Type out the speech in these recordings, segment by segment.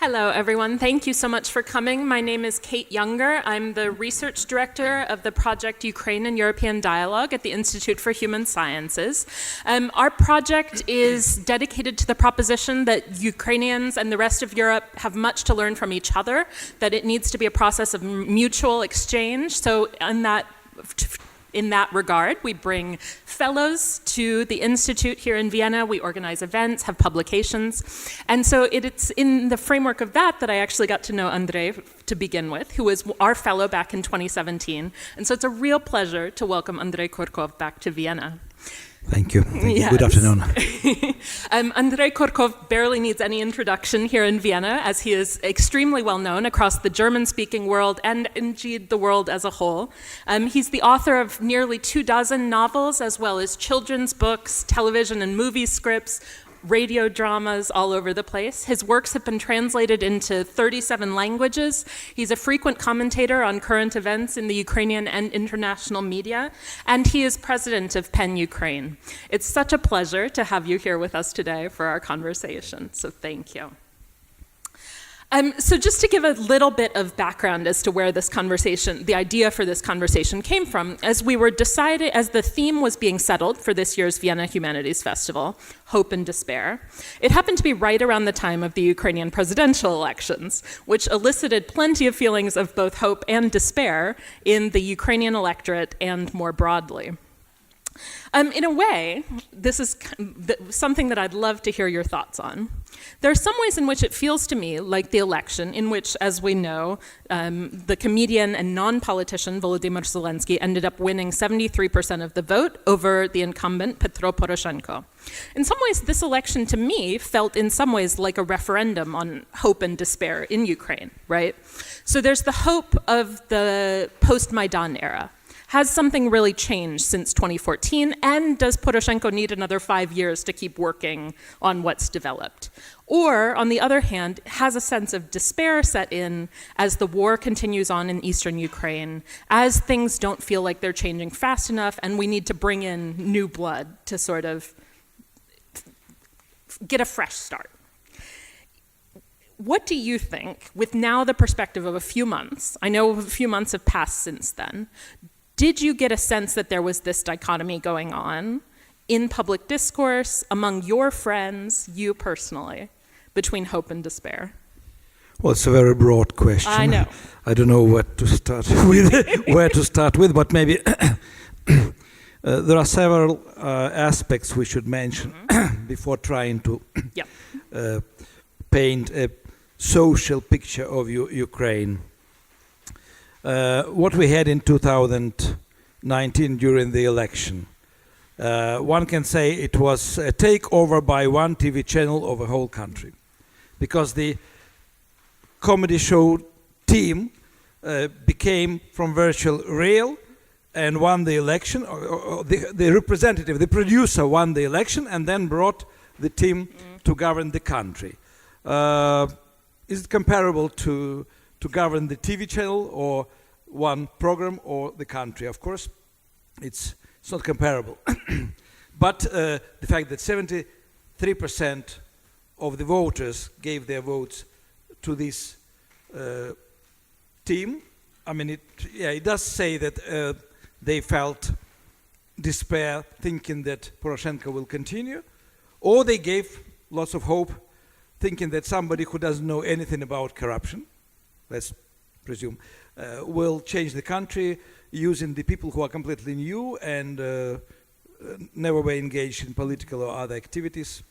Hello, everyone. Thank you so much for coming. My name is Kate Younger. I'm the research director of the project Ukraine and European Dialogue at the Institute for Human Sciences. Our project is dedicated to the proposition that Ukrainians and the rest of Europe have much to learn from each other, that it needs to be a process of mutual exchange. So in that regard, we bring fellows to the Institute here in Vienna. We organize events, have publications. And so it's in the framework of that I actually got to know Andrey to begin with, who was our fellow back in 2017. And so it's a real pleasure to welcome Andrey Kurkov back to Vienna. Thank you. Yes. Good afternoon. Andrey Kurkov barely needs any introduction here in Vienna, as he is extremely well known across the German-speaking world and indeed the world as a whole. He's the author of nearly 24 novels, as well as children's books, television and movie scripts, radio dramas all over the place. His works have been translated into 37 languages. He's a frequent commentator on current events in the Ukrainian and international media, and he is president of PEN Ukraine. It's such a pleasure to have you here with us today for our conversation, so thank you. So just to give a little bit of background as to where this conversation, the idea for this conversation came from, as the theme was being settled for this year's Vienna Humanities Festival, Hope and Despair, it happened to be right around the time of the Ukrainian presidential elections, which elicited plenty of feelings of both hope and despair in the Ukrainian electorate and more broadly. In a way, this is something that I'd love to hear your thoughts on. There are some ways in which it feels to me like the election, in which, as we know, the comedian and non-politician Volodymyr Zelensky ended up winning 73% of the vote over the incumbent Petro Poroshenko. In some ways, this election to me felt in some ways like a referendum on hope and despair in Ukraine, right? So there's the hope of the post-Maidan era. Has something really changed since 2014, and does Poroshenko need another 5 years to keep working on what's developed? Or, on the other hand, has a sense of despair set in as the war continues on in eastern Ukraine, as things don't feel like they're changing fast enough, and we need to bring in new blood to sort of get a fresh start. What do you think, with now the perspective of a few months, I know a few months have passed since then, did you get a sense that there was this dichotomy going on in public discourse, among your friends, you personally, between hope and despair? Well, it's a very broad question. I know. I don't know what to start with, where to start with, but maybe there are several aspects we should mention before trying to paint a social picture of Ukraine. What we had in 2019 during the election. One can say it was a takeover by one TV channel of a whole country, because the comedy show team became from virtual real and won the election, or the representative, the producer won the election and then brought the team to govern the country. Is it comparable to govern the TV channel or one program or the country? Of course, it's not comparable. But the fact that 73% of the voters gave their votes to this team, I mean, it does say that they felt despair, thinking that Poroshenko will continue, or they gave lots of hope, thinking that somebody who doesn't know anything about corruption, let's presume, will change the country using the people who are completely new and never were engaged in political or other activities.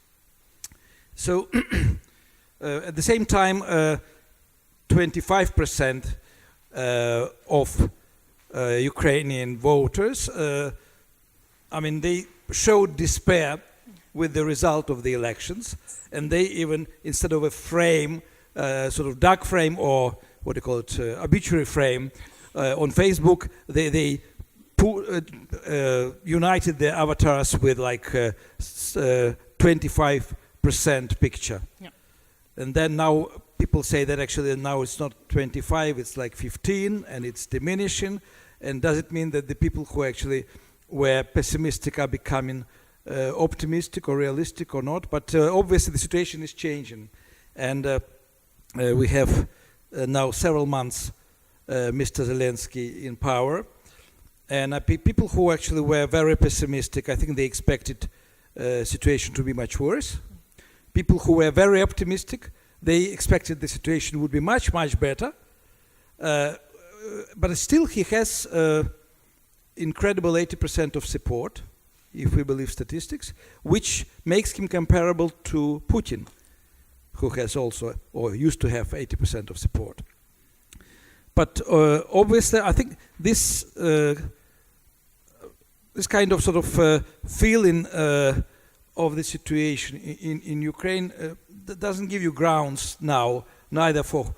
So at the same time, 25% of Ukrainian voters, I mean, they showed despair with the result of the elections, and they even, instead of a frame, sort of dark frame, or what do you call it, obituary frame, on Facebook, they united their avatars with like 25% picture. Yeah. And then now people say that actually now it's not 25, it's like 15, and it's diminishing. And does it mean that the people who actually were pessimistic are becoming optimistic or realistic or not? But obviously the situation is changing. And we have now several months Mr. Zelensky in power, and people who actually were very pessimistic, I think they expected situation to be much worse. People who were very optimistic, they expected the situation would be much, much better. But still he has incredible 80% of support, if we believe statistics, which makes him comparable to Putin, who has also, or used to have 80% of support. But obviously, I think this this kind of sort of feeling of the situation in Ukraine doesn't give you grounds now, neither for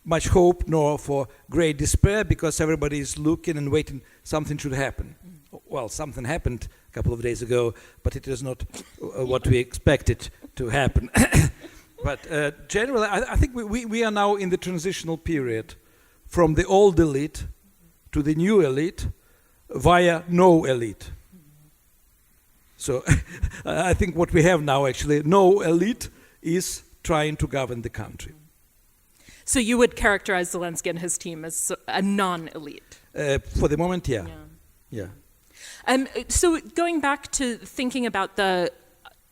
much hope nor for great despair, because everybody is looking and waiting something should happen. Well, something happened a couple of days ago, but it is not what we expected to happen. But generally, I think we are now in the transitional period from the old elite to the new elite via no elite. So I think what we have now, actually, no elite is trying to govern the country. So you would characterize Zelensky and his team as a non-elite? For the moment, yeah. So going back to thinking about the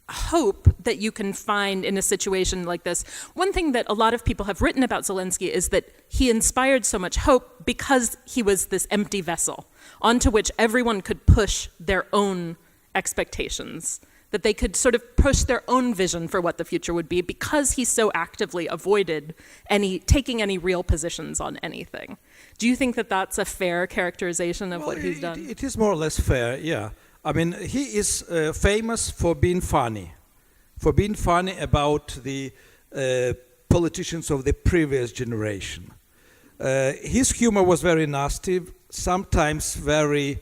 hope that you can find in a situation like this, one thing that a lot of people have written about Zelensky is that he inspired so much hope because he was this empty vessel onto which everyone could push their own expectations, that they could sort of push their own vision for what the future would be because he so actively avoided taking any real positions on anything. Do you think that that's a fair characterization of what he's done? It is more or less fair, yeah. I mean, he is famous for being funny about the politicians of the previous generation. His humor was very nasty, sometimes very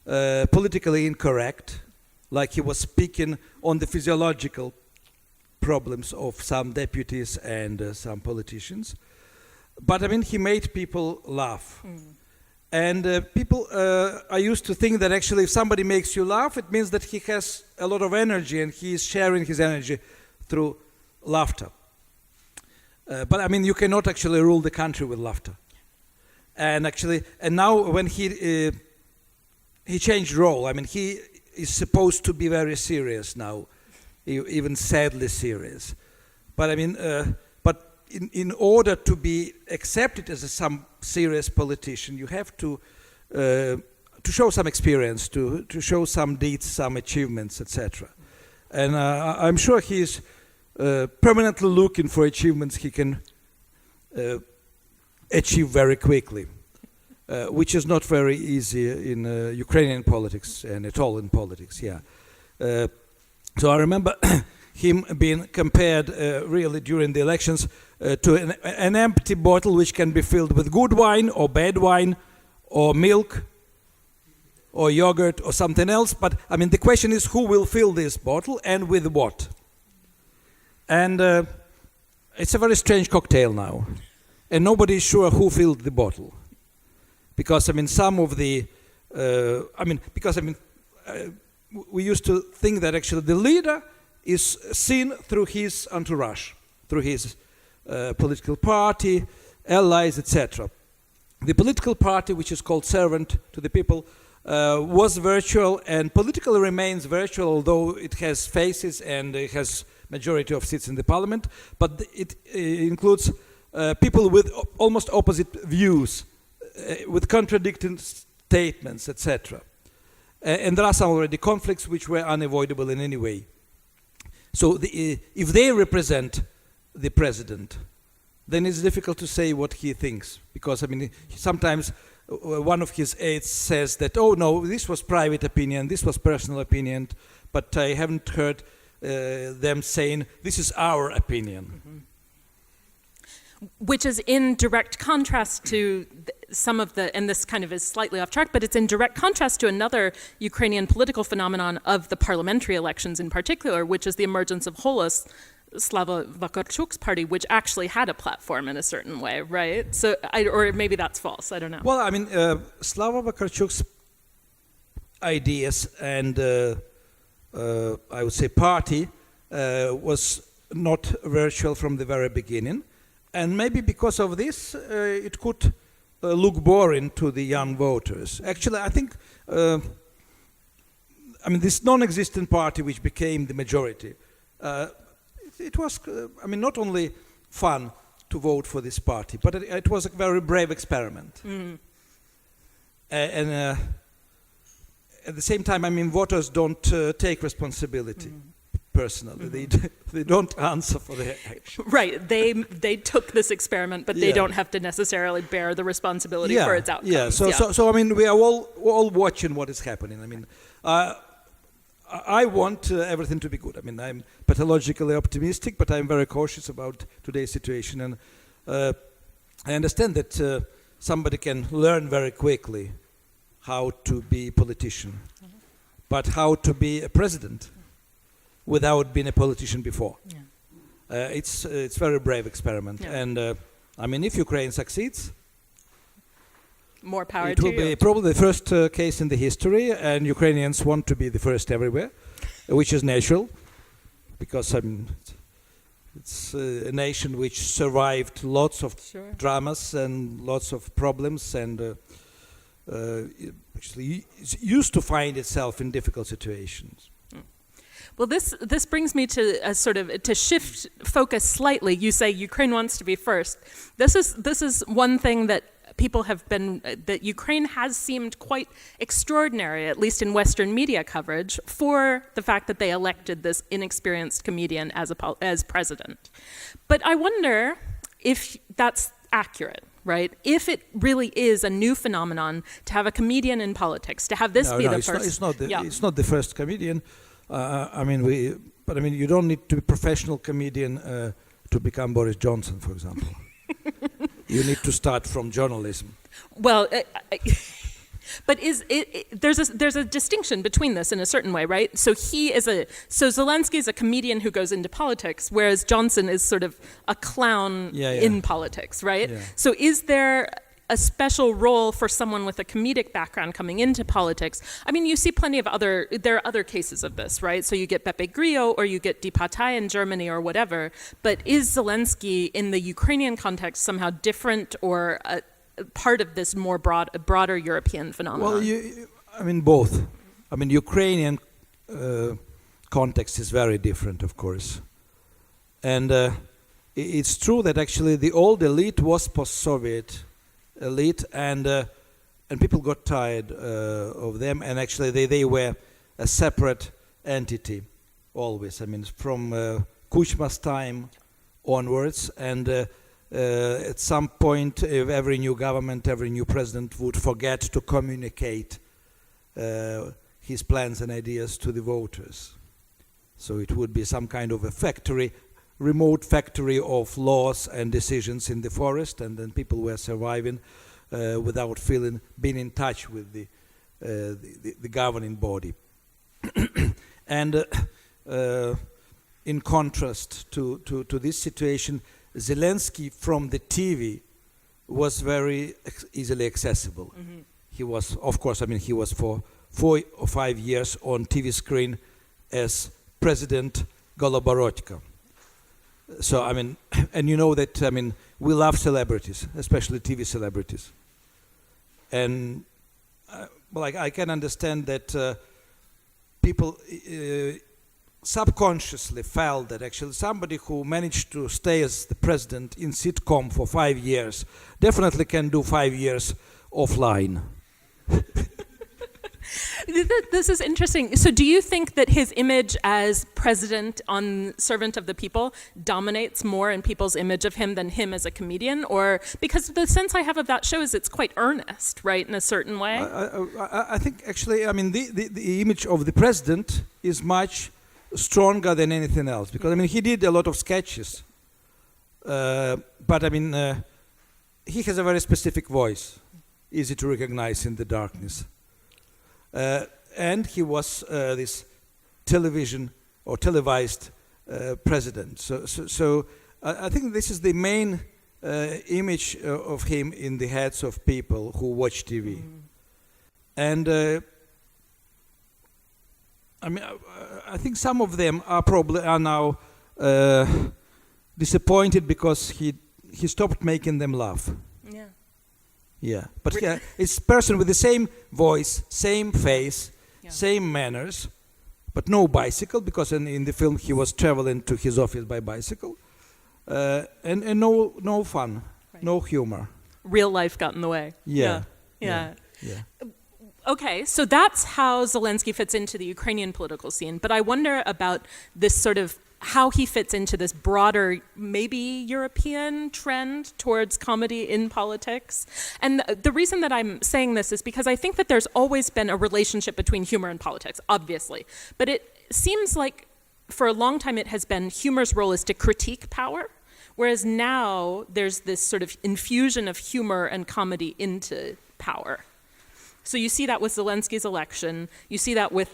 politically incorrect, like he was speaking on the physiological problems of some deputies and some politicians. But I mean, he made people laugh. And people are used to think that actually if somebody makes you laugh, it means that he has a lot of energy and he is sharing his energy through laughter. But I mean, you cannot actually rule the country with laughter. And now when he changed role, I mean, he is supposed to be very serious now, even sadly serious. But I mean, in order to be accepted as some serious politician, you have to show some experience, to show some deeds, some achievements, etc. And I'm sure he is permanently looking for achievements he can achieve very quickly, which is not very easy in Ukrainian politics and at all in politics. Yeah. So I remember him being compared really during the elections to an empty bottle which can be filled with good wine or bad wine or milk or yogurt or something else. But I mean, the question is who will fill this bottle and with what? And it's a very strange cocktail now. And nobody is sure who filled the bottle. Because I mean, some of the, we used to think that actually the leader is seen through his entourage, through his political party, allies, etc. The political party, which is called servant to the people, was virtual and politically remains virtual, although it has faces and it has majority of seats in the parliament, but it includes people with almost opposite views, with contradicting statements, etc. And there are some already conflicts which were unavoidable in any way. So if they represent the president, then it's difficult to say what he thinks, because I mean, sometimes one of his aides says that, oh no, this was private opinion, this was personal opinion, but I haven't heard them saying, this is our opinion. Mm-hmm. Which is in direct contrast to some of the, and this kind of is slightly off track, but it's in direct contrast to another Ukrainian political phenomenon of the parliamentary elections in particular, which is the emergence of Holos, Slava Vakarchuk's party, which actually had a platform in a certain way, right? So, or maybe that's false, I don't know. Well, I mean, Slava Vakarchuk's ideas and I would say party was not virtual from the very beginning. And maybe because of this, it could look boring to the young voters. Actually, I think, this non-existent party which became the majority, it was, not only fun to vote for this party, but it was a very brave experiment. And at the same time, voters don't take responsibility personally. They don't answer for their action. Right. They took this experiment, but they don't have to necessarily bear the responsibility for its outcomes. Yeah. So we are all watching what is happening. I want everything to be good. I'm pathologically optimistic, but I'm very cautious about today's situation, and I understand that somebody can learn very quickly how to be a politician, but how to be a president without being a politician before. It's a very brave experiment, and if Ukraine succeeds, more power it to will you. be probably the first case in the history, and Ukrainians want to be the first everywhere, which is natural, because it's a nation which survived lots of dramas and lots of problems, and actually used to find itself in difficult situations. Well, this brings me to a to shift focus slightly. You say Ukraine wants to be first. This is one thing that people have been, that Ukraine has seemed quite extraordinary, at least in Western media coverage, for the fact that they elected this inexperienced comedian as president. But I wonder if that's accurate, right? If it really is a new phenomenon to have a comedian in politics, to have this be the first. It's not the first comedian. You don't need to be a professional comedian to become Boris Johnson, for example. You need to start from journalism. Well, but there's a distinction between this in a certain way, right? So Zelensky is a comedian who goes into politics, whereas Johnson is sort of a clown in politics, right? Yeah. So is there a special role for someone with a comedic background coming into politics? You see plenty of there are other cases of this, right? So you get Beppe Grillo or you get Die Partei in Germany or whatever, but is Zelensky in the Ukrainian context somehow different or a part of this more broader European phenomenon? Well, both. Ukrainian context is very different, of course. And it's true that actually the old elite was post-Soviet elite, and people got tired of them, and actually they were a separate entity always. From Kuchma's time onwards, and at some point, every new government, every new president would forget to communicate his plans and ideas to the voters. So it would be some kind of a remote factory of laws and decisions in the forest, and then people were surviving without being in touch with the governing body. And in contrast to this situation, Zelensky from the TV was very easily accessible. Mm-hmm. He was, of course, he was for 4 or 5 years on TV screen as President Goloborodko. So, and you know that, we love celebrities, especially TV celebrities. And, I can understand that people subconsciously felt that actually somebody who managed to stay as the president in sitcom for 5 years definitely can do 5 years offline. This is interesting. So do you think that his image as president on Servant of the People dominates more in people's image of him than him as a comedian? Or because the sense I have of that show is it's quite earnest, right, in a certain way? I think actually, the image of the president is much stronger than anything else. Because, he did a lot of sketches. But, he has a very specific voice, easy to recognize in the darkness. And he was this television or televised president. So I think this is the main image of him in the heads of people who watch TV. And I think some of them are now disappointed because he he stopped making them laugh. Yeah. Yeah, but it's person with the same voice, same face, same manners, but no bicycle, because in the film he was traveling to his office by bicycle, and no fun, no humor. Real life got in the way. Yeah. Okay, so that's how Zelensky fits into the Ukrainian political scene. But I wonder about this sort of how he fits into this broader, maybe European trend towards comedy in politics. And the reason that I'm saying this is because I think that there's always been a relationship between humor and politics, obviously. But it seems like for a long time it has been humor's role is to critique power, whereas now there's this sort of infusion of humor and comedy into power. So you see that with Zelensky's election. You see that with,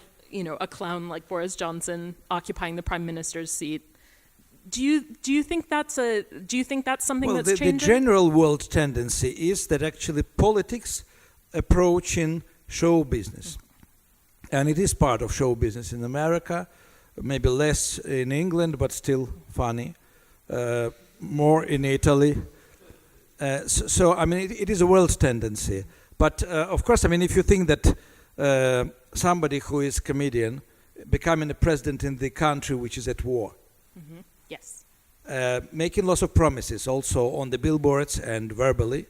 a clown like Boris Johnson occupying the prime minister's seat. Do you think that's something that's changing? The general world tendency is that actually politics approaching show business, and it is part of show business in America, maybe less in England, but still funny. More in Italy. So I mean, it is a world tendency. But of course, I mean, if you think that somebody who is a comedian becoming a president in the country which is at war, yes, making lots of promises also on the billboards and verbally,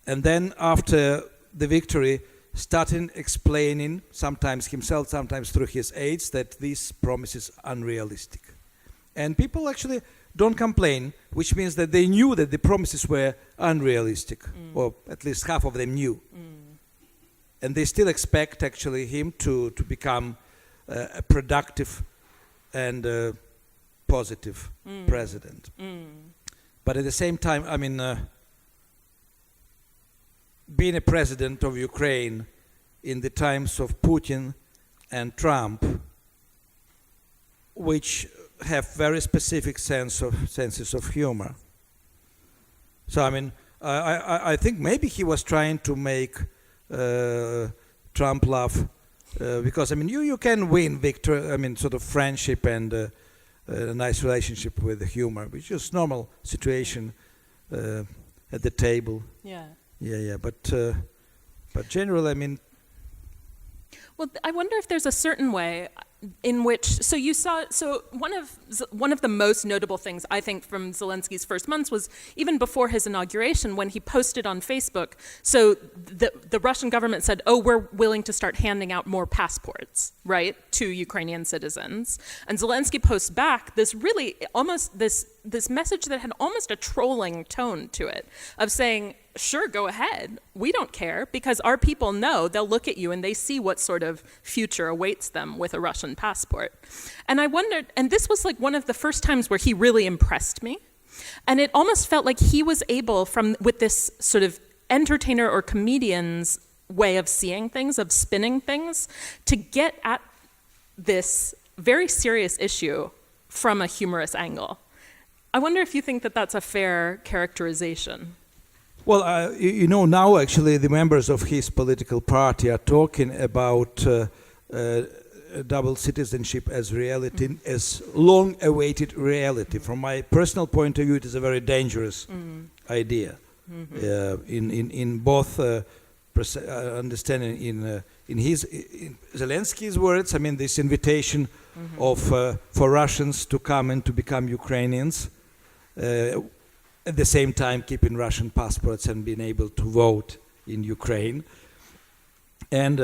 and then after the victory, starting explaining, sometimes himself, sometimes through his aides, that these promises are unrealistic. And people actually don't complain, which means that they knew that the promises were unrealistic, or at least half of them knew. And they still expect actually him to become a productive and positive president. But at the same time, I mean, being a president of Ukraine in the times of Putin and Trump, which have very specific senses of humor. So I mean, I think maybe he was trying to make Trump laugh, because I mean, you can win victory. I mean, sort of friendship and a nice relationship with the humor, which is normal situation at the table. Yeah. But generally, I mean. Well, I wonder if there's a certain way in which, so one of the most notable things I think from Zelensky's first months was even before his inauguration when he posted on Facebook. So the Russian government said, "Oh, we're willing to start handing out more passports, right, to Ukrainian citizens." And Zelensky posts back this really almost this message that had almost a trolling tone to it, of saying, "Sure, go ahead. We don't care, because our people know, they'll look at you and they see what sort of future awaits them with a Russian passport." And I wondered, and this was like one of the first times where he really impressed me. And it almost felt like he was able, with this sort of entertainer or comedian's way of seeing things, of spinning things, to get at this very serious issue from a humorous angle. I wonder if you think that that's a fair characterization. Well, now actually the members of his political party are talking about double citizenship as reality, as long-awaited reality. From my personal point of view, it is a very dangerous idea. In both understanding in Zelensky's words, I mean, this invitation for Russians to come and to become Ukrainians. At the same time keeping Russian passports and being able to vote in Ukraine. And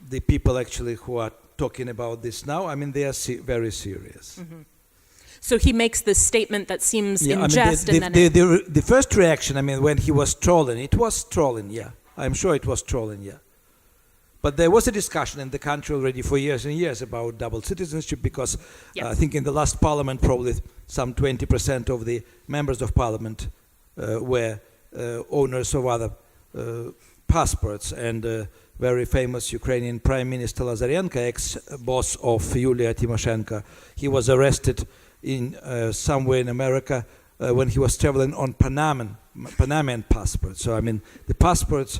the people actually who are talking about this now, I mean, they are very serious. So he makes this statement that seems in jest. The first reaction, I mean, when he was trolling, it was trolling, yeah. I'm sure it was trolling, yeah. But there was a discussion in the country already for years and years about double citizenship, because I think in the last parliament probably some 20% of the members of parliament were owners of other passports. And very famous Ukrainian Prime Minister Lazarenko, ex-boss of Yulia Tymoshenko, he was arrested in somewhere in America when he was traveling on Panamanian passport. So I mean, the passports,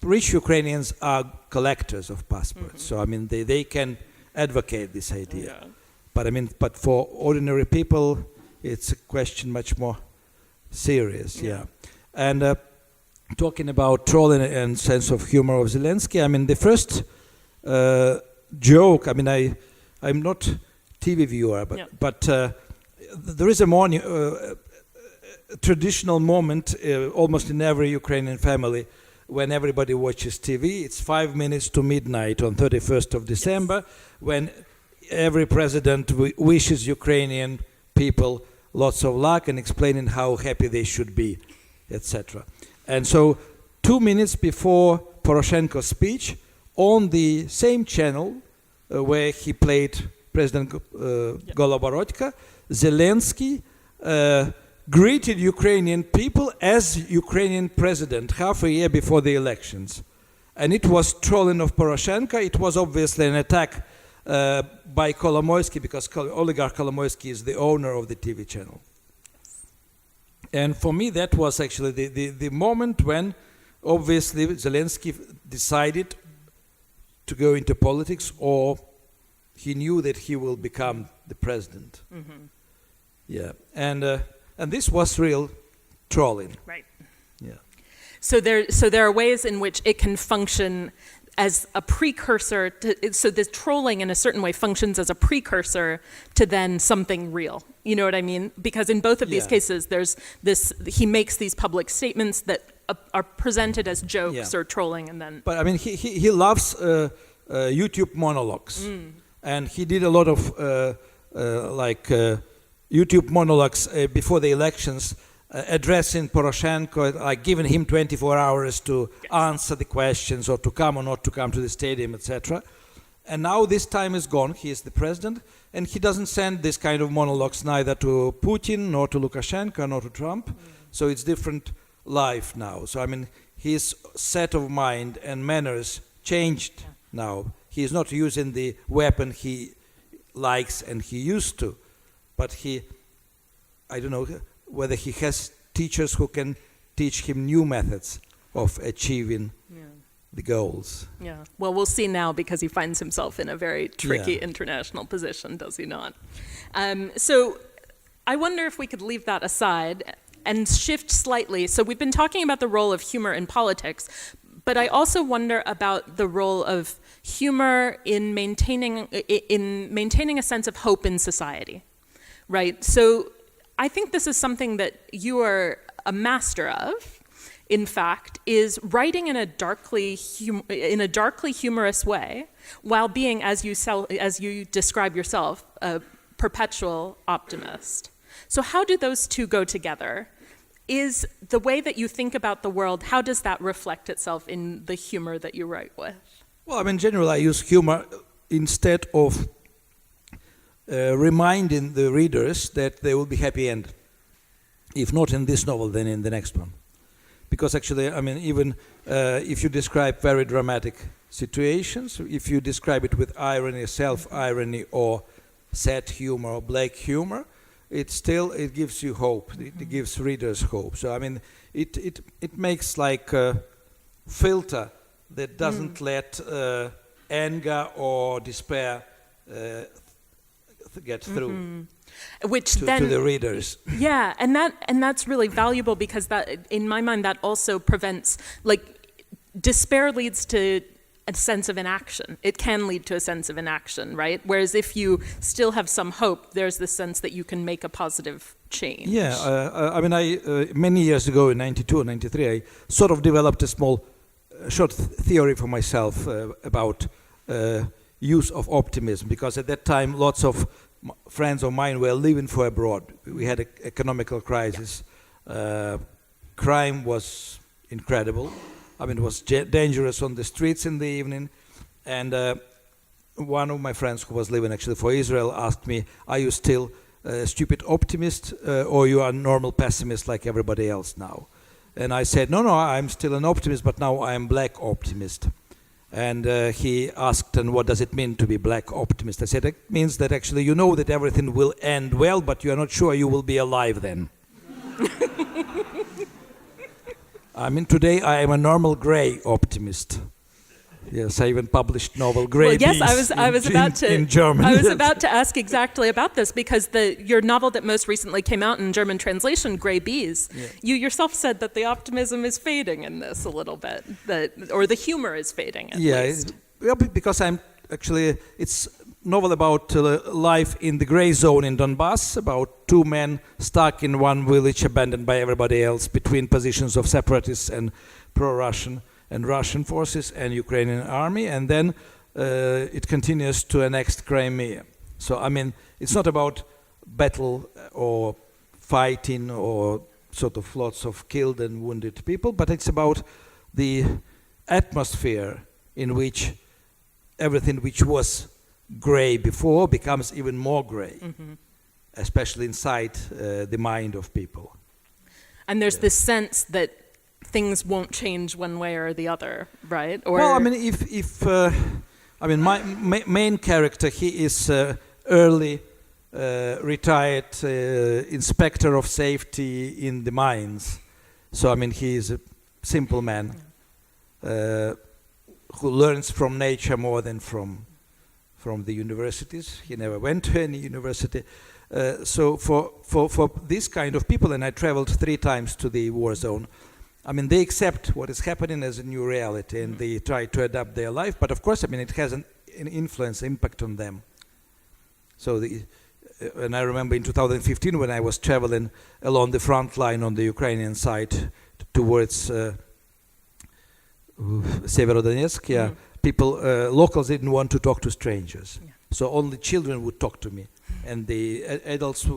rich Ukrainians are collectors of passports. So I mean, they can advocate this idea. But I mean, but for ordinary people, it's a question much more serious. Yeah. And talking about trolling and sense of humor of Zelensky, I mean, the first joke, I mean, I'm not TV viewer, but there is a traditional moment almost in every Ukrainian family when everybody watches TV. It's 5 minutes to midnight on 31st of December, when every president wishes Ukrainian people lots of luck and explaining how happy they should be, etc. And so 2 minutes before Poroshenko's speech, on the same channel where he played President Goloborodko, Zelensky greeted Ukrainian people as Ukrainian president half a year before the elections. And it was trolling of Poroshenko. It was obviously an attack by Kolomoisky, because oligarch Kolomoisky is the owner of the TV channel. And for me, that was actually the moment when obviously Zelensky decided to go into politics, or he knew that he will become the president. Mm-hmm. Yeah, and this was real trolling. Right. Yeah. So there are ways in which it can function as a precursor to, so this trolling in a certain way functions as a precursor to then something real. You know what I mean? Because in both of these cases, there's this, he makes these public statements that are presented as jokes or trolling, and then. But I mean, he loves YouTube monologues, and he did a lot of YouTube monologues before the elections, addressing Poroshenko, like giving him 24 hours to answer the questions, or to come or not to come to the stadium, etc. And now this time is gone. He is the president, and he doesn't send this kind of monologues neither to Putin, nor to Lukashenko, nor to Trump. So it's different life now. So I mean, his set of mind and manners changed now. He is not using the weapon he likes and he used to, but I don't know whether he has teachers who can teach him new methods of achieving the goals. Yeah, well, we'll see now, because he finds himself in a very tricky international position, does he not? So I wonder if we could leave that aside and shift slightly. So we've been talking about the role of humor in politics, but I also wonder about the role of humor in maintaining a sense of hope in society, right? So I think this is something that you are a master of, in fact, is writing in a darkly humorous way, while being, as you describe yourself, a perpetual optimist. So how do those two go together? Is the way that you think about the world, how does that reflect itself in the humor that you write with? Well, I mean, in general, I use humor instead of reminding the readers that there will be happy end. If not in this novel, then in the next one. Because actually, I mean, even if you describe very dramatic situations, if you describe it with irony, self-irony, or sad humor, or black humor, it gives you hope. It gives readers hope. So I mean, it makes like a filter that doesn't let anger or despair get through. Which to the readers. Yeah, and that's really valuable, because that, in my mind, that also prevents, like, despair leads to a sense of inaction. It can lead to a sense of inaction, right? Whereas if you still have some hope, there's the sense that you can make a positive change. Yeah, I mean, many years ago, in 92 or 93, I sort of developed a small short theory for myself about use of optimism, because at that time lots of friends of mine were living for abroad. We had an economical crisis. Crime was incredible. I mean, it was dangerous on the streets in the evening. And one of my friends who was living actually for Israel asked me, are you still a stupid optimist, or you are a normal pessimist like everybody else now? And I said, no, I'm still an optimist, but now I'm black optimist. And he asked, and what does it mean to be black optimist? I said, it means that actually you know that everything will end well, but you are not sure you will be alive then. I mean, today I am a normal gray optimist. Yes, I even published novel Grey Well, yes, Bees I was about to. in German. I was Yes. about to ask exactly about this because your novel that most recently came out in German translation, Grey Bees, you yourself said that the optimism is fading in this a little bit, or the humor is fading at least. Because it's novel about life in the gray zone in Donbass, about two men stuck in one village abandoned by everybody else between positions of separatists and pro-Russian and Russian forces and Ukrainian army, and then it continues to annex Crimea. So I mean, it's not about battle or fighting or sort of lots of killed and wounded people, but it's about the atmosphere in which everything which was gray before becomes even more gray, especially inside the mind of people. And there's this sense that things won't change one way or the other, right? Or well, I mean, my main character, he is early retired inspector of safety in the mines. So I mean, he is a simple man who learns from nature more than from the universities. He never went to any university. So for this kind of people, and I traveled 3 times to the war zone, I mean, they accept what is happening as a new reality, and they try to adapt their life. But of course, I mean, it has an influence, impact on them. So, and I remember in 2015 when I was traveling along the front line on the Ukrainian side towards Severodonetsk, people, locals didn't want to talk to strangers. So only children would talk to me, and the adults,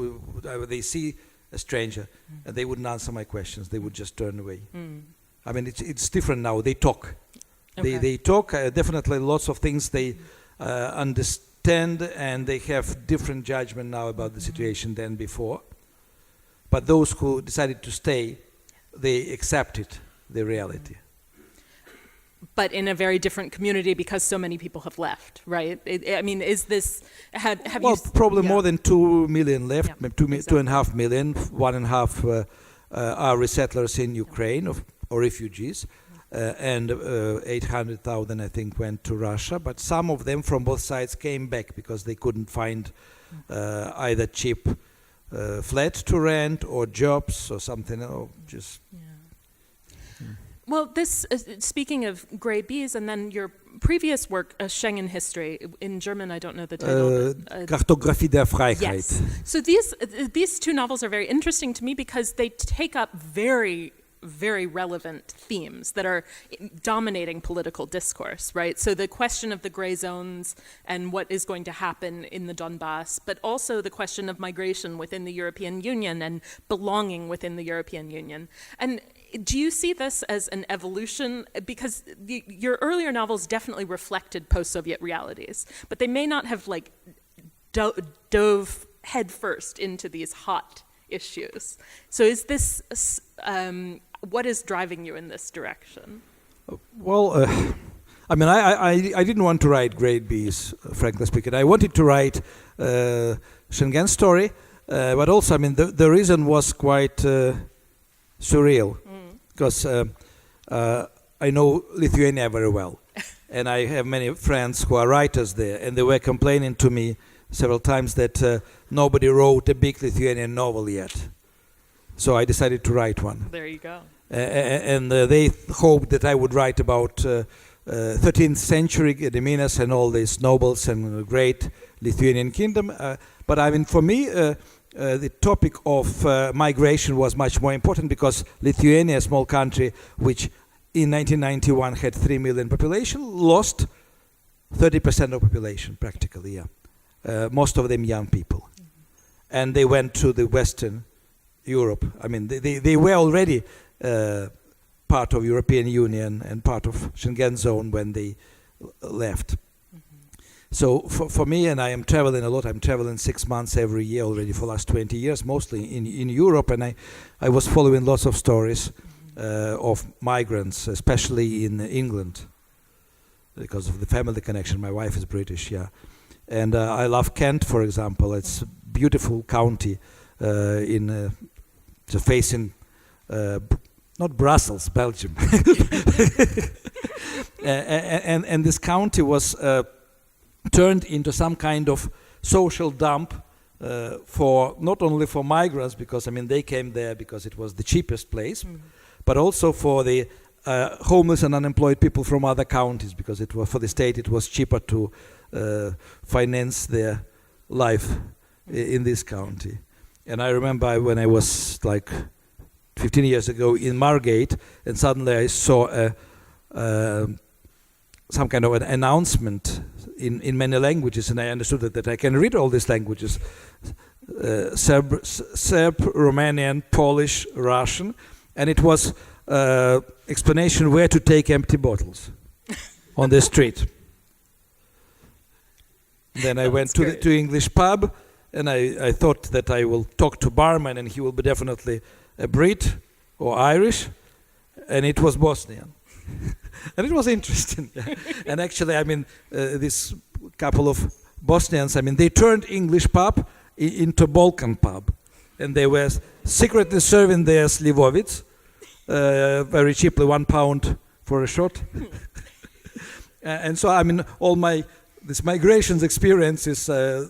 they see a stranger, and they wouldn't answer my questions. They would just turn away. I mean, it's different now. They talk. Okay. They talk. Definitely, lots of things they understand, and they have different judgment now about the situation than before. But those who decided to stay, they accepted the reality. But in a very different community because so many people have left, right? I mean, is this, have well, you... probably more than 2 million left, Yeah, maybe 2.5 million, 1.5 are resettlers in Ukraine or refugees, and 800,000, I think, went to Russia. But some of them from both sides came back because they couldn't find either cheap flat to rent or jobs or something, or just... Well, this, speaking of Grey Bees, and then your previous work, Schengen History, in German, I don't know the title. Kartographie der Freiheit. Yes. So these 2 novels are very interesting to me because they take up very, very relevant themes that are dominating political discourse, right? So the question of the gray zones and what is going to happen in the Donbass, but also the question of migration within the European Union and belonging within the European Union. And do you see this as an evolution? Because your earlier novels definitely reflected post-Soviet realities, but they may not have like dove headfirst into these hot issues. So is this, what is driving you in this direction? Well, I mean, I didn't want to write Grey Bees, frankly speaking. I wanted to write Schengen story, but also, I mean, the reason was quite surreal. Because I know Lithuania very well, and I have many friends who are writers there, and they were complaining to me several times that nobody wrote a big Lithuanian novel yet. So I decided to write one. There you go. And they hoped that I would write about 13th century Gediminas and all these nobles and great Lithuanian kingdom. But I mean, for me, the topic of migration was much more important because Lithuania, a small country which in 1991 had 3 million population, lost 30% of population practically, most of them young people. And they went to the Western Europe. I mean, they were already part of European Union and part of Schengen zone when they left. So for me, and I am traveling a lot, I'm traveling 6 months every year already for the last 20 years, mostly in Europe, and I was following lots of stories of migrants, especially in England, because of the family connection. My wife is British, and I love Kent, for example. It's a beautiful county facing not Brussels, Belgium. And this county was turned into some kind of social dump for not only for migrants, because I mean they came there because it was the cheapest place, but also for the homeless and unemployed people from other counties, because it was for the state it was cheaper to finance their life in this county. And I remember when I was like 15 years ago in Margate, and suddenly I saw some kind of an announcement in many languages, and I understood that I can read all these languages: Serb, Romanian, Polish, Russian, and it was explanation where to take empty bottles on the street. Then I went to English pub, and I thought that I will talk to barman, and he will be definitely a Brit or Irish, and it was Bosnian. And it was interesting. And actually, I mean, this couple of Bosnians, I mean, they turned English pub into Balkan pub, and they were secretly serving their slivovitz very cheaply, £1 for a shot. And so, I mean, all this migrations experiences,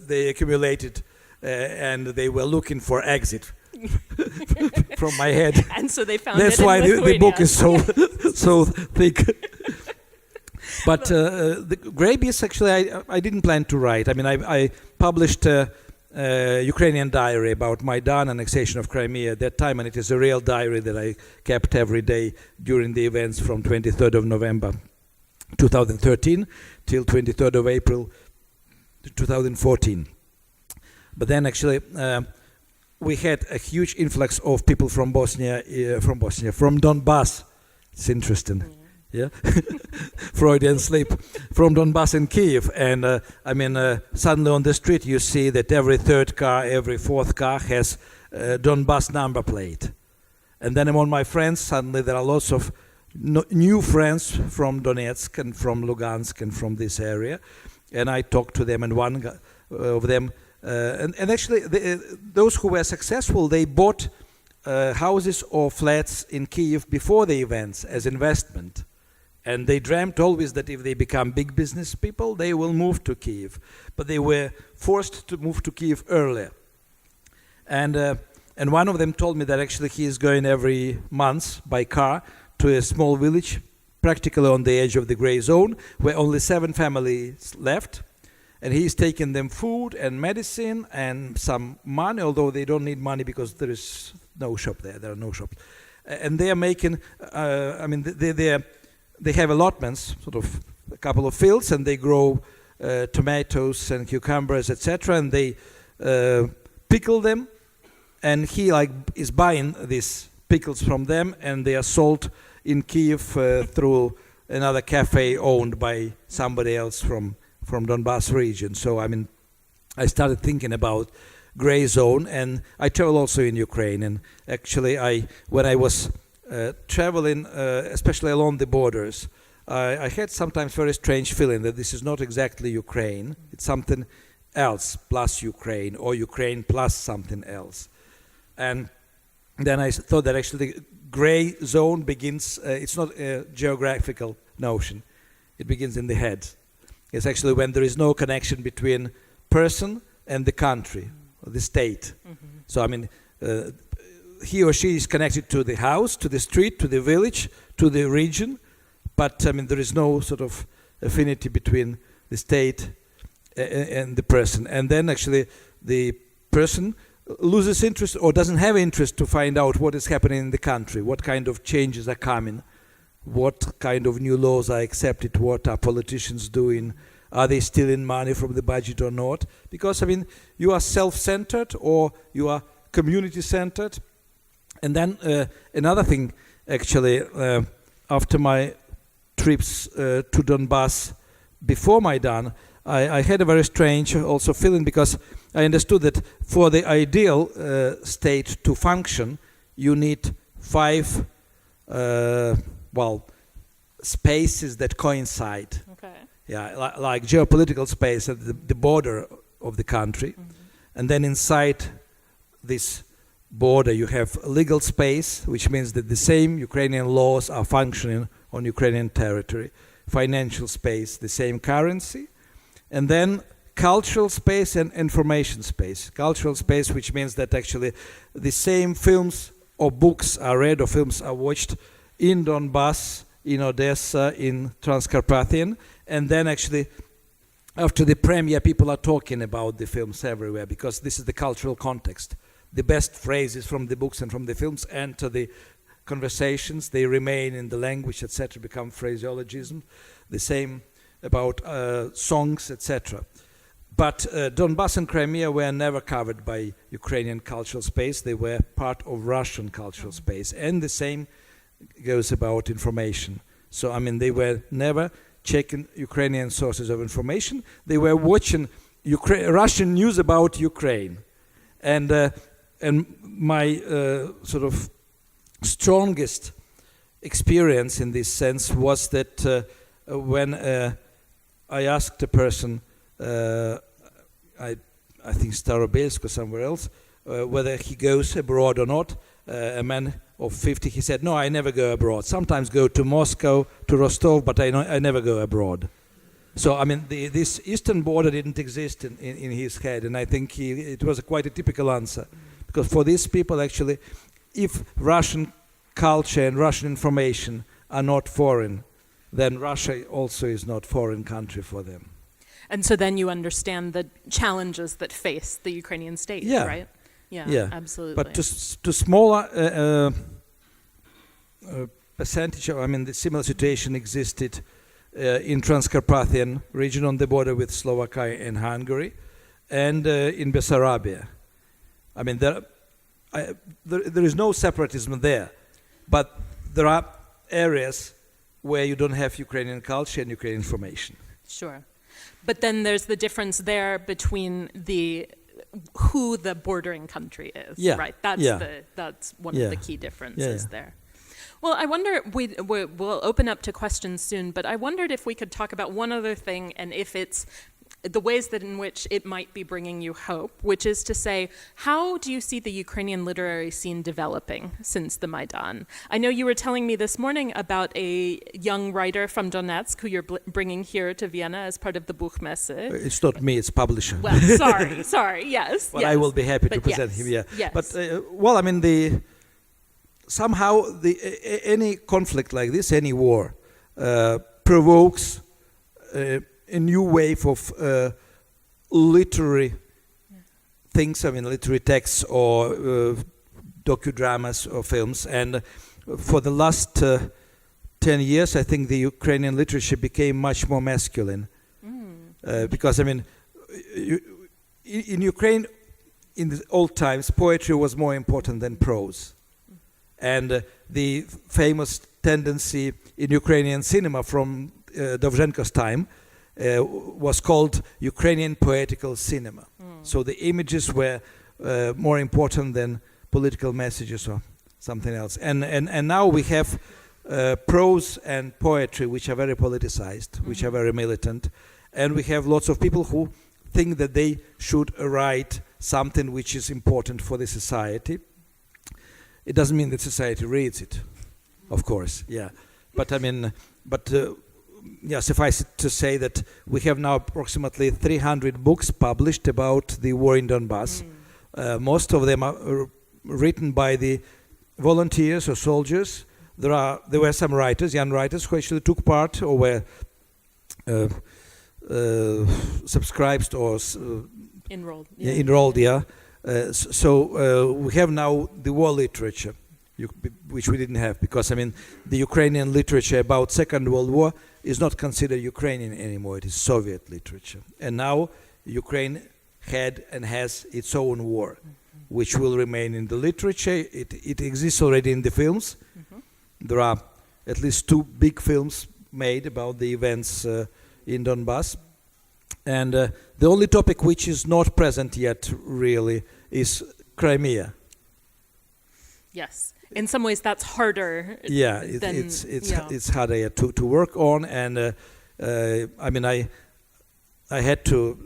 they accumulated, and they were looking for exit from my head. And so they found That's it in why the Lithuania. book is so thick. But the Grey Beast, actually, I didn't plan to write. I mean, I published a Ukrainian diary about Maidan, annexation of Crimea at that time, and it is a real diary that I kept every day during the events from 23rd of November 2013 till 23rd of April 2014. But then actually we had a huge influx of people from Bosnia, from Donbass. It's interesting. Yeah, Freudian slip, from Donbass and Kiev. And I mean, suddenly on the street you see that every third car, every fourth car has Donbass number plate. And then among my friends, suddenly there are lots of new friends from Donetsk and from Lugansk and from this area. And I talked to them, and one of them, and actually those who were successful, they bought houses or flats in Kiev before the events as investment. And they dreamt always that if they become big business people, they will move to Kiev. But they were forced to move to Kiev earlier. And one of them told me that actually he is going every month by car to a small village, practically on the edge of the gray zone, where only 7 families left. And he's taking them food and medicine and some money, although they don't need money because there is no shop there. There are no shops. And they are making, I mean, they have allotments, sort of a couple of fields, and they grow tomatoes and cucumbers, etc. And they pickle them, and he is buying these pickles from them, and they are sold in Kiev through another cafe owned by somebody else from Donbass region. So I mean, I started thinking about gray zone, and I travel also in Ukraine. And actually, when I was traveling, especially along the borders, I had sometimes very strange feeling that this is not exactly Ukraine. It's something else plus Ukraine, or Ukraine plus something else. And then I thought that actually the gray zone begins, it's not a geographical notion. It begins in the head. It's actually when there is no connection between person and the country, or the state. Mm-hmm. So I mean, he or she is connected to the house, to the street, to the village, to the region, but I mean there is no sort of affinity between the state and the person. And then actually the person loses interest or doesn't have interest to find out what is happening in the country, what kind of changes are coming, what kind of new laws are accepted, what are politicians doing, are they stealing money from the budget or not? Because I mean, you are self-centered or you are community-centered. And then another thing, actually, after my trips to Donbass before Maidan, I had a very strange also feeling, because I understood that for the ideal state to function, you need 5 spaces that coincide. Okay. Yeah, like geopolitical space at the border of the country. Mm-hmm. And then inside this border you have legal space, which means that the same Ukrainian laws are functioning on Ukrainian territory. financial space, the same currency. And then cultural space and information space. Cultural space, which means that actually the same films or books are read or films are watched in Donbass, in Odessa, in Transcarpathian, and then actually after the premiere people are talking about the films everywhere because this is the cultural context. The best phrases from the books and from the films enter the conversations, they remain in the language, etc., become phraseologism. The same about songs, etc. But Donbass and Crimea were never covered by Ukrainian cultural space. They were part of Russian cultural space. And the same goes about information. So, I mean, they were never checking Ukrainian sources of information. They were watching Russian news about Ukraine. And my sort of strongest experience in this sense was that when I asked a person, I think Starobelsk or somewhere else, whether he goes abroad or not. A man of 50, he said, no, I never go abroad. Sometimes go to Moscow, to Rostov, but I never go abroad. So, I mean, this eastern border didn't exist in his head, and I think it was quite a typical answer. Because for these people, actually, if Russian culture and Russian information are not foreign, then Russia also is not foreign country for them. And so then you understand the challenges that face the Ukrainian state, right? Yeah, absolutely. But to smaller percentage, I mean, the similar situation existed in Transcarpathian region on the border with Slovakia and Hungary, and in Bessarabia. I mean, there is no separatism there, but there are areas where you don't have Ukrainian culture and Ukrainian information. Sure. But then there's the difference there between who the bordering country is, right? That's one of the key differences there. Well, I wonder, we'll open up to questions soon, but I wondered if we could talk about one other thing, and if it's the ways that in which it might be bringing you hope, which is to say, how do you see the Ukrainian literary scene developing since the Maidan? I know you were telling me this morning about a young writer from Donetsk who you're bringing here to Vienna as part of the Buchmesse. It's not me, it's publisher. Well, sorry, yes. Well, yes. I will be happy to present him, Yes. But, well, I mean, somehow any conflict like this, any war, provokes a new wave of literary things, I mean, literary texts or docudramas or films. And for the last 10 years, I think the Ukrainian literature became much more masculine. Because, I mean, in Ukraine, in the old times, poetry was more important than prose. And the famous tendency in Ukrainian cinema from Dovzhenko's time was called Ukrainian poetical cinema. So the images were more important than political messages or something else. And now we have prose and poetry which are very politicized, which are very militant. And we have lots of people who think that they should write something which is important for the society. It doesn't mean that society reads it, of course, But I mean, suffice it to say that we have now approximately 300 books published about the war in Donbass. Most of them are written by the volunteers or soldiers. There were some writers, young writers, who actually took part or were subscribed or enrolled. So we have now the war literature, which we didn't have, because I mean the Ukrainian literature about Second World War is not considered Ukrainian anymore. It is Soviet literature, and now Ukraine had and has its own war, which will remain in the literature. It exists already in the films. There are at least 2 big films made about the events in Donbass. And the only topic which is not present yet, really, is Crimea. Yes, in some ways that's harder. Yeah, it's harder to work on, and I mean I had to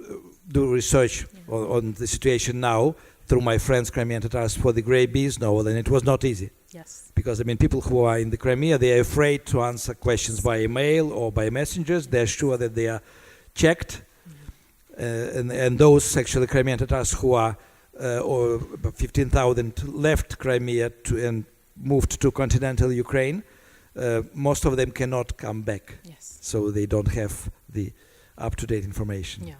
do research on the situation now through my friends Crimean Tatars for the Grey Bees novel, and it was not easy. Yes. Because, I mean, people who are in the Crimea, they are afraid to answer questions by email or by messengers. They're sure that they are checked. And those actually Crimean Tatars who are, or about 15,000 left Crimea and moved to continental Ukraine, most of them cannot come back. Yes. So they don't have the up-to-date information. Yeah.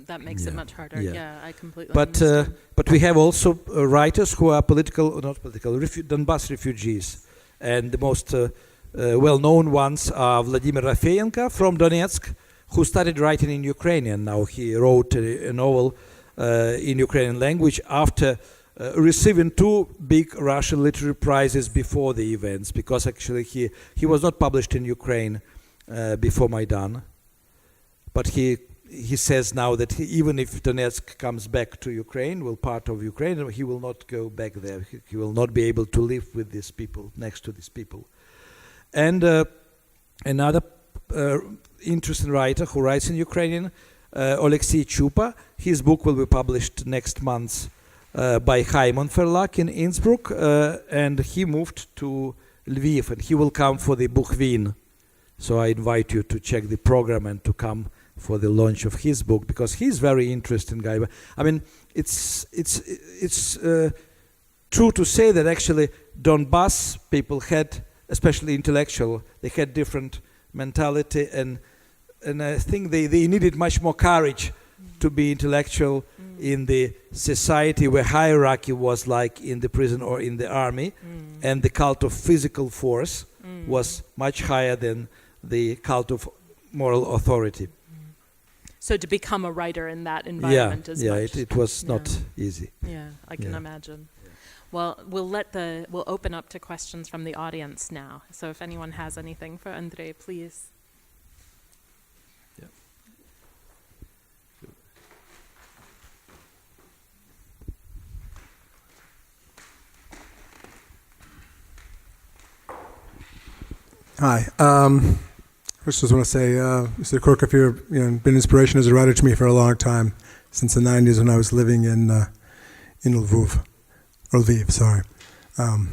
That makes it much harder. Yeah. Yeah, I completely understand. But we have also writers who are Donbass refugees. And the most well-known ones are Vladimir Rafeyenko from Donetsk, who started writing in Ukrainian. Now he wrote a novel in Ukrainian language after receiving 2 big Russian literary prizes before the events, because actually he was not published in Ukraine before Maidan. But he says now that even if Donetsk comes back to Ukraine, will part of Ukraine, he will not go back there. He will not be able to live with these people, next to these people. And another interesting writer who writes in Ukrainian, Alexei Chupa. His book will be published next month by Haimon Verlag in Innsbruck, and he moved to Lviv, and he will come for the Bukhvin. So I invite you to check the program and to come for the launch of his book, because he's very interesting guy. I mean, it's true to say that actually Donbass people had, especially intellectual, they had different mentality, and I think they needed much more courage to be intellectual in the society where hierarchy was like in the prison or in the army, and the cult of physical force was much higher than the cult of moral authority. So to become a writer in that environment is much... it was not easy. Yeah, I can imagine. Well, we'll open up to questions from the audience now. So if anyone has anything for Andrey, please. Hi. First, I just want to say, Mr. Kurkov, you've been an inspiration as a writer to me for a long time, since the 90s when I was living in Lviv, sorry. I've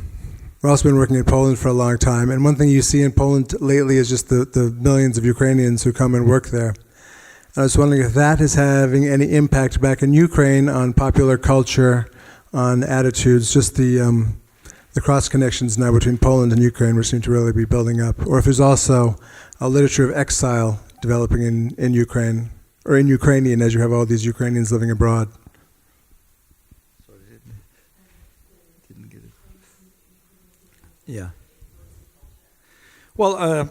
also been working in Poland for a long time, and one thing you see in Poland lately is just the millions of Ukrainians who come and work there. And I was wondering if that is having any impact back in Ukraine on popular culture, on attitudes, just the cross connections now between Poland and Ukraine, which seem to really be building up, or if there's also a literature of exile developing in Ukraine, or in Ukrainian, as you have all these Ukrainians living abroad. Sorry, didn't get it. Yeah. Well,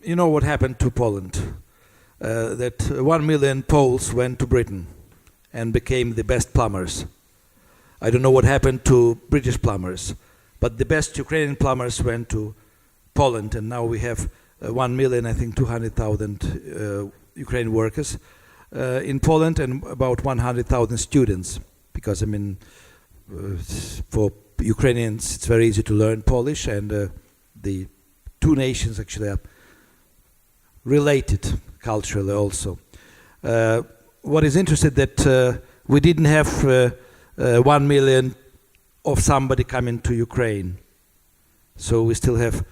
you know what happened to Poland? That 1 million Poles went to Britain and became the best plumbers. I don't know what happened to British plumbers, but the best Ukrainian plumbers went to Poland, and now we have 1,200,000 Ukrainian workers in Poland, and about 100,000 students. Because I mean, for Ukrainians, it's very easy to learn Polish, and the two nations actually are related culturally also. What is interesting that we didn't have 1 million of somebody coming to Ukraine, so we still have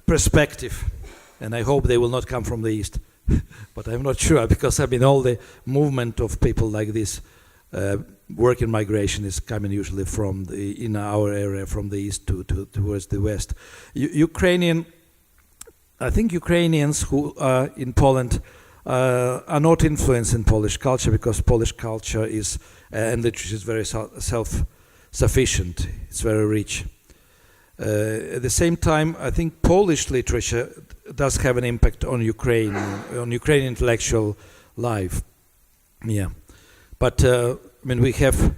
perspective, and I hope they will not come from the east, but I'm not sure, because I mean all the movement of people like this, working migration is coming usually from in our area from the east towards the west. I think Ukrainians who are in Poland are not influenced in Polish culture, because Polish culture is and literature is very self-sufficient. It's very rich. At the same time, I think Polish literature does have an impact on Ukrainian intellectual life. Yeah, but I mean, we have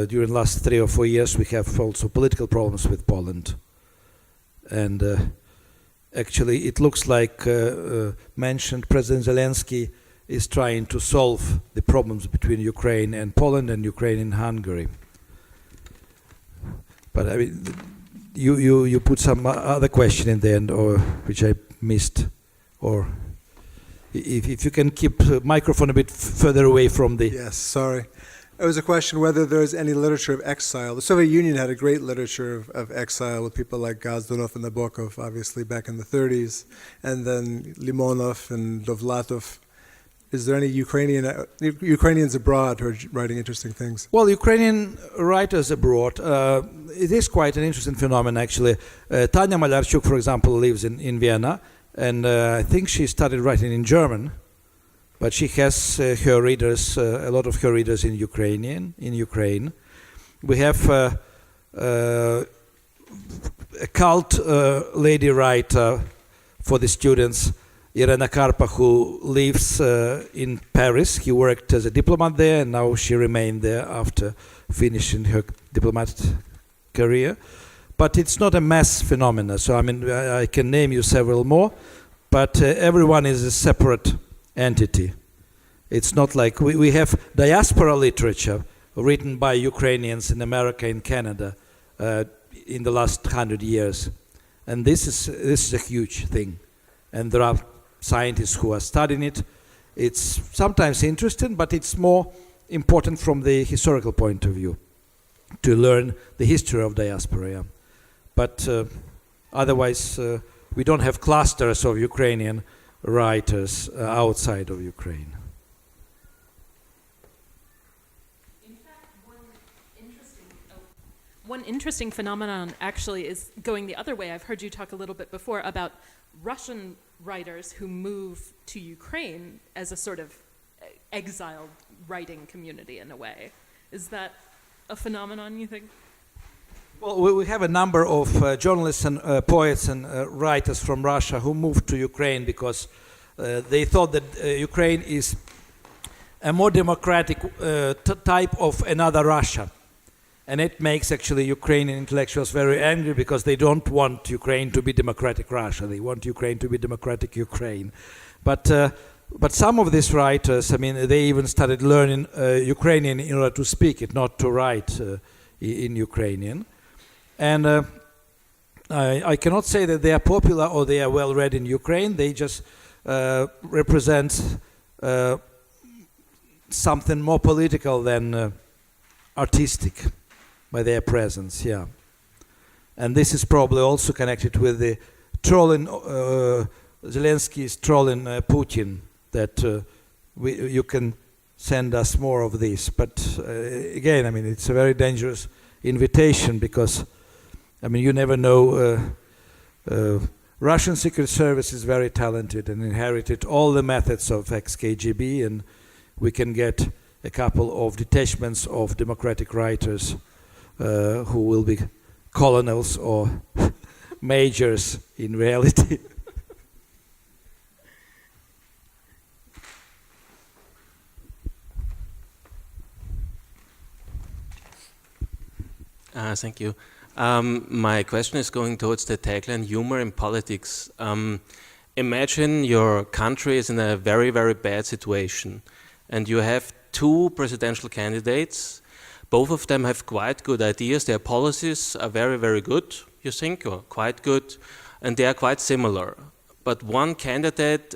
during last 3 or 4 years, we have also political problems with Poland, and actually, it looks like mentioned President Zelensky is trying to solve the problems between Ukraine and Poland and Ukraine and Hungary. But I mean, you put some other question in the end, or which I missed, or if you can keep the microphone a bit further away from the... Yes, sorry. It was a question whether there's any literature of exile. The Soviet Union had a great literature of exile with people like Gazdunov and Nabokov, obviously, back in the 30s, and then Limonov and Dovlatov. Is there any Ukrainians abroad who are writing interesting things? Well, Ukrainian writers abroad, it is quite an interesting phenomenon, actually. Tanya Malarchuk, for example, lives in Vienna, and I think she started writing in German. But she has her readers, a lot of her readers in Ukraine. We have a cult lady writer for the students, Irena Karpa, who lives in Paris. He worked as a diplomat there, and now she remained there after finishing her diplomatic career. But it's not a mass phenomenon. So I mean, I can name you several more, but everyone is a separate entity. It's not like we have diaspora literature written by Ukrainians in America and Canada in the last 100 years, and this is a huge thing, and there are scientists who are studying it. It's sometimes interesting, but it's more important from the historical point of view to learn the history of diaspora. Yeah. But otherwise, we don't have clusters of Ukrainian writers outside of Ukraine. In fact, one interesting phenomenon actually is going the other way. I've heard you talk a little bit before about Russian writers who move to Ukraine as a sort of exiled writing community in a way. Is that a phenomenon, you think? Well, we have a number of journalists and poets and writers from Russia who moved to Ukraine because they thought that Ukraine is a more democratic type of another Russia. And it makes actually Ukrainian intellectuals very angry because they don't want Ukraine to be democratic Russia. They want Ukraine to be democratic Ukraine. But some of these writers, I mean, they even started learning Ukrainian in order to speak it, not to write in Ukrainian. And I cannot say that they are popular or they are well read in Ukraine. They just represent something more political than artistic by their presence, yeah. And this is probably also connected with the trolling, Zelensky's trolling Putin, that you can send us more of this. But again, I mean, it's a very dangerous invitation because, I mean, you never know. Russian Secret Service is very talented and inherited all the methods of ex-KGB, and we can get a couple of detachments of democratic writers who will be colonels or majors in reality. Thank you. My question is going towards the tagline, humor in politics. Imagine your country is in a very, very bad situation, and you have two presidential candidates. Both of them have quite good ideas. Their policies are very, very good, you think, or quite good, and they are quite similar. But one candidate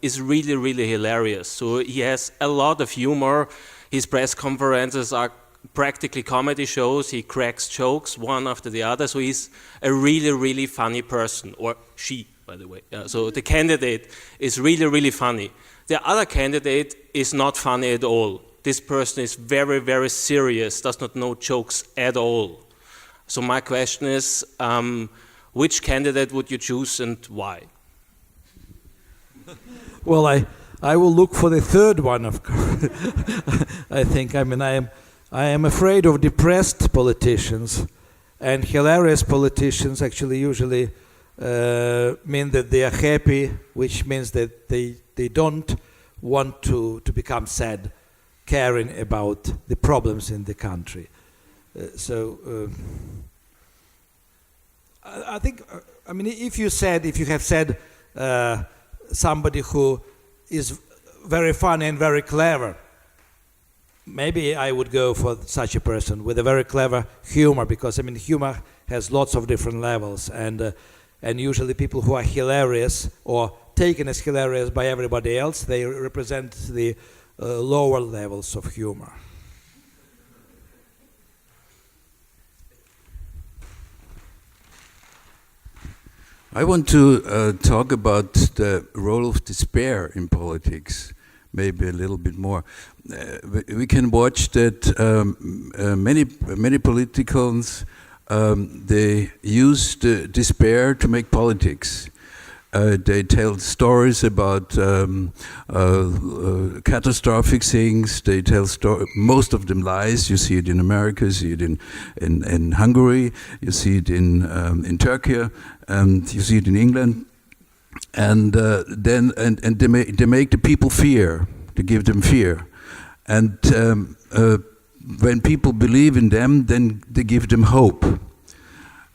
is really, really hilarious. So he has a lot of humor. His press conferences are practically comedy shows. He cracks jokes one after the other. So he's a really, really funny person, or she, by the way. So the candidate is really, really funny. The other candidate is not funny at all. This person is very, very serious, does not know jokes at all. So my question is, which candidate would you choose and why? Well, I will look for the third one, of course. I think, I mean, I am afraid of depressed politicians, and hilarious politicians actually usually mean that they are happy, which means that they don't want to become sad, caring about the problems in the country. I think, I mean, if you have said somebody who is very funny and very clever, maybe I would go for such a person with a very clever humor, because I mean humor has lots of different levels, and usually people who are hilarious or taken as hilarious by everybody else, they represent the lower levels of humor. I want to talk about the role of despair in politics, maybe a little bit more. We can watch that many politicals, they use the despair to make politics. They tell stories about catastrophic things. They tell most of them lies. You see it in America, you see it in Hungary, you see it in Turkey, and you see it in England. And then they make the people fear. They give them fear, and when people believe in them, then they give them hope.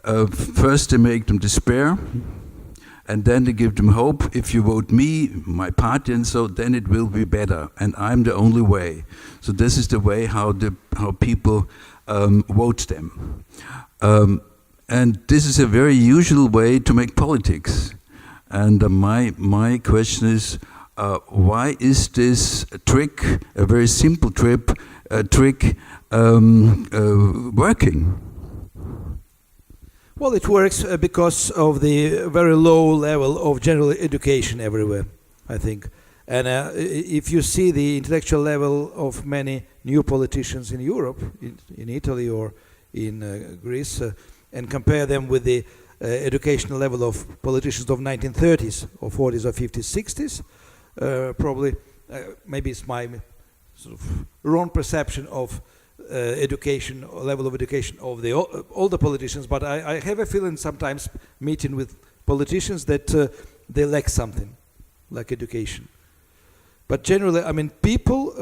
First, they make them despair. And then they give them hope. If you vote me, my party, and so then it will be better. And I'm the only way. So this is the way how people vote them. And this is a very usual way to make politics. And my question is, why is this trick, a very simple trick, working? Well, it works because of the very low level of general education everywhere, I think. And if you see the intellectual level of many new politicians in Europe, in Italy or in Greece, and compare them with the educational level of politicians of 1930s or 40s or 50s, 60s, probably, maybe it's my sort of wrong perception of education, level of education of the older politicians, but I have a feeling sometimes meeting with politicians that they lack something, like education. But generally, I mean, people,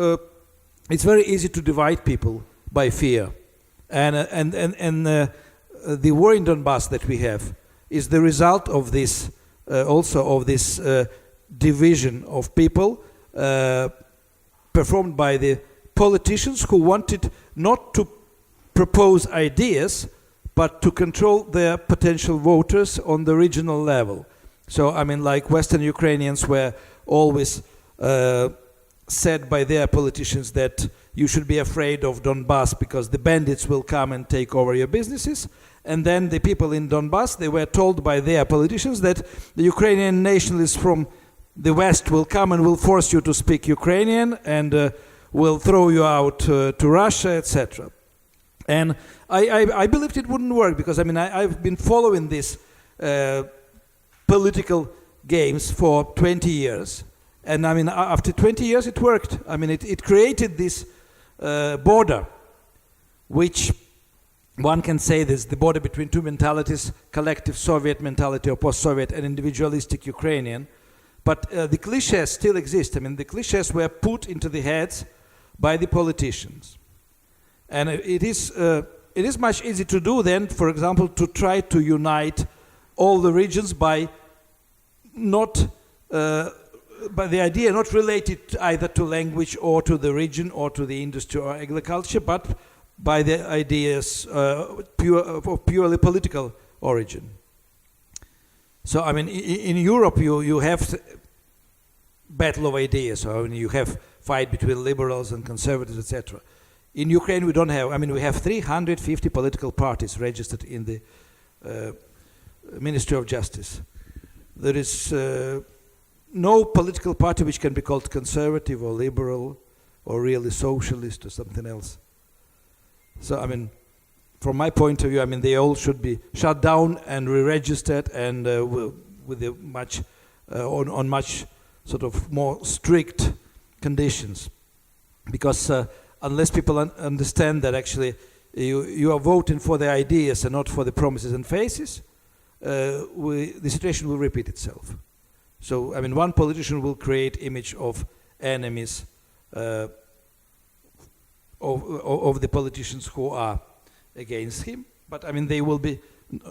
it's very easy to divide people by fear. And the war in Donbass that we have is the result of this, also of this division of people performed by the politicians who wanted not to propose ideas, but to control their potential voters on the regional level. So, I mean, like Western Ukrainians were always said by their politicians that you should be afraid of Donbass because the bandits will come and take over your businesses. And then the people in Donbass, they were told by their politicians that the Ukrainian nationalists from the West will come and will force you to speak Ukrainian and will throw you out to Russia, etc. And I believed it wouldn't work because, I mean, I've been following these political games for 20 years. And, I mean, after 20 years it worked. I mean, it created this border, which one can say this, the border between two mentalities, collective Soviet mentality or post-Soviet and individualistic Ukrainian. But the cliches still exist. I mean, the cliches were put into the heads by the politicians. And it is much easier to do then, for example, to try to unite all the regions by not, by the idea not related either to language or to the region or to the industry or agriculture, but by the ideas of purely political origin. So, I mean, in Europe you have battle of ideas. So, I mean, you have fight between liberals and conservatives, etc. In Ukraine, we don't have. I mean, we have 350 political parties registered in the Ministry of Justice. There is no political party which can be called conservative or liberal or really socialist or something else. So, I mean, from my point of view, I mean, they all should be shut down and re-registered and with a much on much sort of more strict conditions, because unless people understand that actually you are voting for the ideas and not for the promises and faces, the situation will repeat itself. So, I mean, one politician will create image of enemies of the politicians who are against him, but I mean, they will be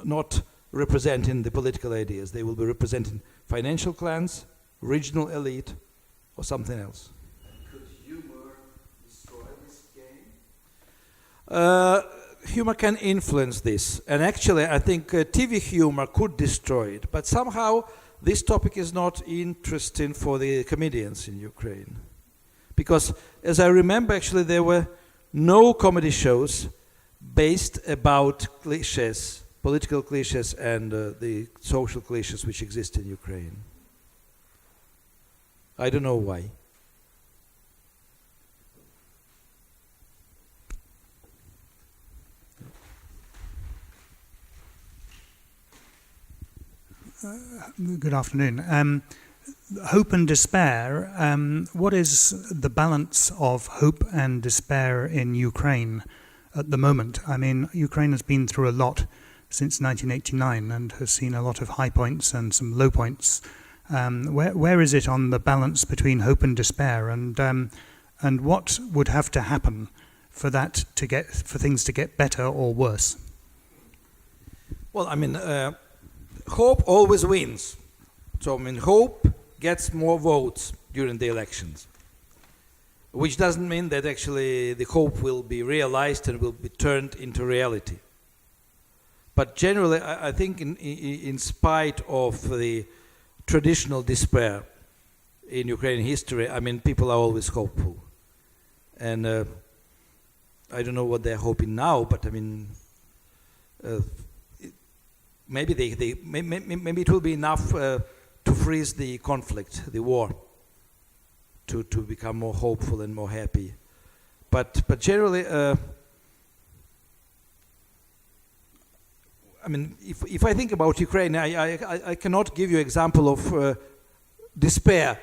not representing the political ideas. They will be representing financial clans, regional elite, or something else. Could humor destroy this game? Humor can influence this, and actually I think TV humor could destroy it, but somehow this topic is not interesting for the comedians in Ukraine. Because as I remember, actually there were no comedy shows based about cliches political cliches and the social cliches which exist in Ukraine. I don't know why. Good afternoon. Hope and despair. What is the balance of hope and despair in Ukraine at the moment? I mean, Ukraine has been through a lot since 1989 and has seen a lot of high points and some low points. Where is it on the balance between hope and despair, and what would have to happen for things to get better or worse? Well, I mean, hope always wins. So, I mean, hope gets more votes during the elections, which doesn't mean that actually the hope will be realized and will be turned into reality. But generally, I think in spite of the traditional despair in Ukrainian history, I mean, people are always hopeful. And I don't know what they're hoping now, but I mean, maybe maybe it will be enough to freeze the conflict, the war, to become more hopeful and more happy. But generally, I mean, if I think about Ukraine, I cannot give you an example of despair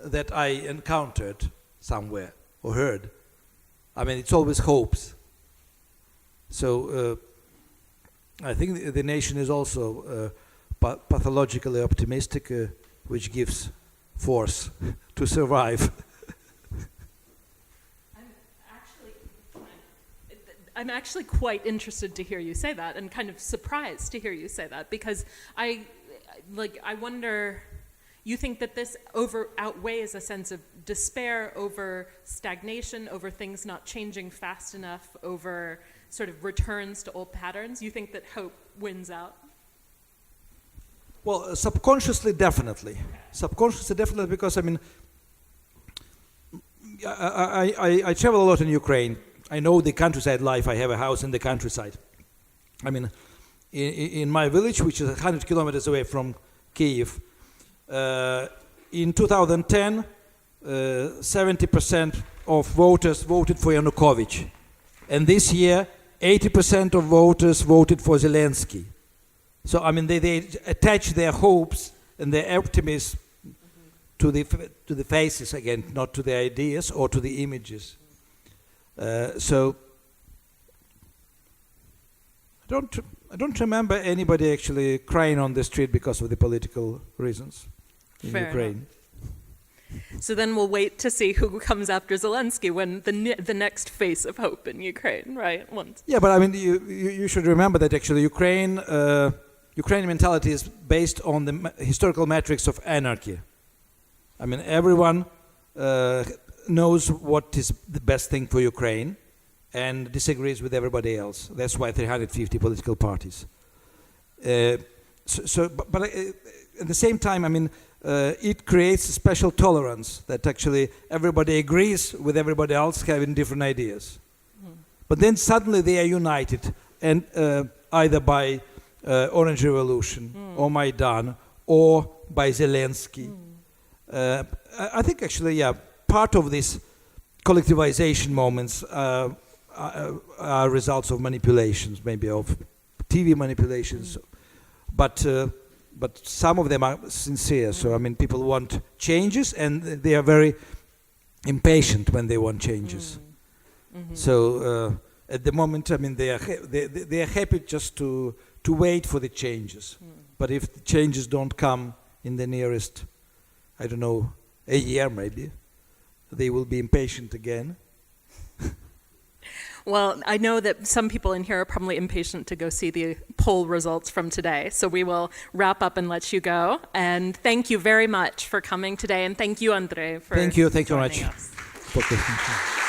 that I encountered somewhere or heard. I mean, it's always hopes. So I think the nation is also pathologically optimistic, which gives force to survive. I'm actually quite interested to hear you say that, and kind of surprised to hear you say that, because I wonder, you think that this outweighs a sense of despair over stagnation, over things not changing fast enough, over sort of returns to old patterns? You think that hope wins out? Well, subconsciously, definitely. Subconsciously, definitely, because I mean, I travel a lot in Ukraine. I know the countryside life. I have a house in the countryside. I mean, in my village, which is 100 kilometers away from Kyiv, in 2010, 70% of voters voted for Yanukovych. And this year, 80% of voters voted for Zelensky. So, I mean, they attach their hopes and their optimism to the faces again, not to the ideas or to the images. So I don't remember anybody actually crying on the street because of the political reasons in Fair Ukraine. Enough. So then we'll wait to see who comes after Zelensky when the next face of hope in Ukraine, right? Yeah, but I mean, you should remember that actually Ukrainian mentality is based on the historical metrics of anarchy. I mean, everyone knows what is the best thing for Ukraine and disagrees with everybody else. That's why 350 political parties. But at the same time, I mean, it creates a special tolerance that actually everybody agrees with everybody else having different ideas. But then suddenly they are united, and either by Orange Revolution or Maidan or by Zelensky. I think actually, yeah, part of these collectivization moments are results of manipulations, maybe of TV manipulations, but some of them are sincere. So I mean, people want changes, and they are very impatient when they want changes. So at the moment, I mean, they are happy just to wait for the changes. But if the changes don't come in the nearest, I don't know, a year maybe, they will be impatient again. Well, I know that some people in here are probably impatient to go see the poll results from today, so we will wrap up and let you go. And thank you very much for coming today, and thank you, Andrey, for Thank you very much. joining us.